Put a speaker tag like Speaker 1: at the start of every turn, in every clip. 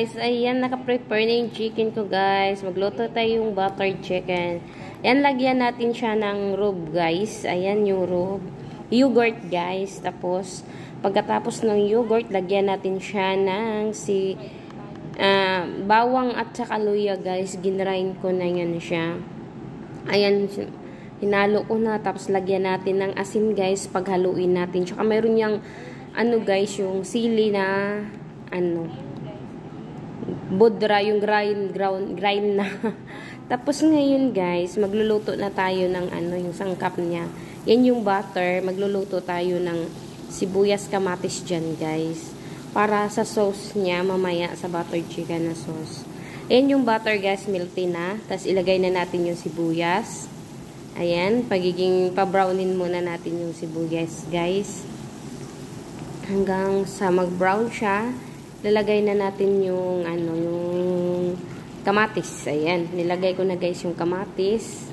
Speaker 1: guys, ayan, naka-prepare na yung chicken ko guys. Magluto tayo yung buttered chicken. Ayan, lagyan natin siya ng rub guys. Ayan yung rub. Yogurt guys. Tapos, pagkatapos ng yogurt, lagyan natin siya ng bawang at saka luya guys. Ginrind ko na yan siya. Ayan, hinalo ko na. Tapos, lagyan natin ng asin guys. Paghaluin natin. Tsaka mayroon yung guys, yung sili na budra, yung grind na. Tapos ngayon guys, magluluto na tayo ng yung sangkap niya. Yan yung butter. Magluluto tayo ng sibuyas kamatis dyan guys. Para sa sauce niya mamaya sa buttered chicken na sauce. Yan yung butter guys, melty na. Tapos ilagay na natin yung sibuyas. Ayan, pa-brownin muna natin yung sibuyas guys. Hanggang sa mag-brown siya, lalagay na natin yung yung kamatis. Ayan, nilagay ko na guys yung kamatis.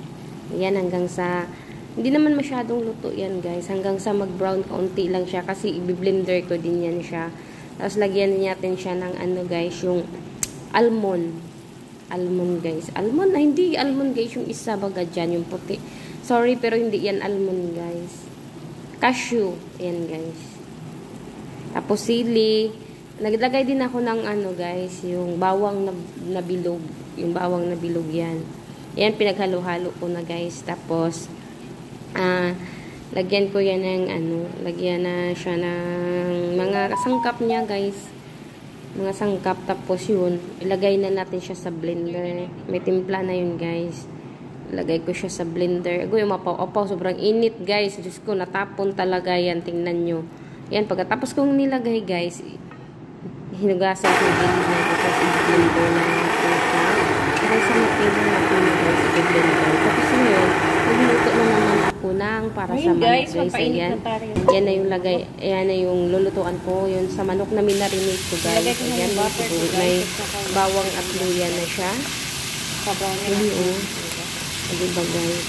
Speaker 1: Ayan, hanggang sa hindi naman masyadong luto yan guys. Hanggang sa mag-brown kaunti lang siya kasi i-blender ko din yan siya. Tapos lagyan natin siya ng guys, yung almond. Almond guys. Almond, hindi almond guys, yung isa baga dyan, yung puti. Sorry, pero hindi yan almond guys. Cashew. Ayan guys. Tapos sili. Naglagay din ako ng guys, yung bawang na bilog. Yung bawang na bilog yan. Yan, pinaghalo-halo ko na guys. Tapos, lagyan ko yan ng lagyan na siya ng mga sangkap niya guys. Mga sangkap. Tapos yun, ilagay na natin siya sa blender. May timpla na yun guys. Ilagay ko siya sa blender. Agoy, umapaw-upaw. Sobrang init guys. Diyos ko, natapon talaga yan. Tingnan nyo. Yan, pagkatapos kong nilagay guys, hinugasan ko din natin tapos i-blender na natin siya. Kaya sa matibang natin guys, i-blender. Tapos ngayon, magluto na naman ako ng para sa manok guys. Ayan. Yan na yung lagay, ayan na yung lulutuan ko. Yun sa manok na minarinate ko guys. Ayan, may bawang at luya na siya. Ayun, diba guys?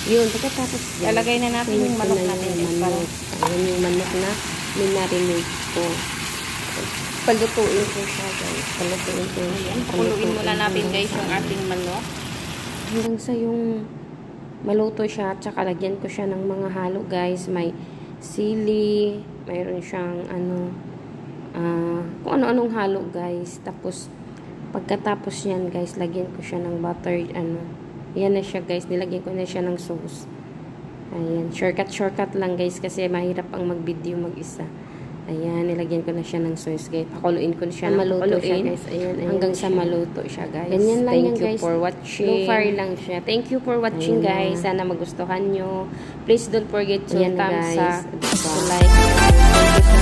Speaker 1: Yun, pagkatapos yan.
Speaker 2: Lalagay na natin yung manok natin.
Speaker 1: Ayan yung manok na minarinate ko. Palutuin ko siya guys. Palutuin ko siya.
Speaker 2: Pakuluin muna natin guys yung ating manok.
Speaker 1: Hanggang sa yung maluto siya. Tsaka lagyan ko siya ng mga halo guys. May sili. Mayroon siyang kung ano-anong halo guys. Tapos pagkatapos yan guys, lagyan ko siya ng butter yan na siya guys. Nilagyan ko na siya ng sauce. Ayan. Shortcut lang guys kasi mahirap ang mag-video mag-isa. Ayan. Nilagyan ko na siya ng sauce guys. Pakuluin ko na siya. Maluto siya guys. Ayan. Hanggang sa maluto siya guys. Ganyan lang yan guys. Thank you for watching. Low fire lang siya. Thank you for watching guys. Sana magustuhan nyo. Please don't forget to thumbs up, to like.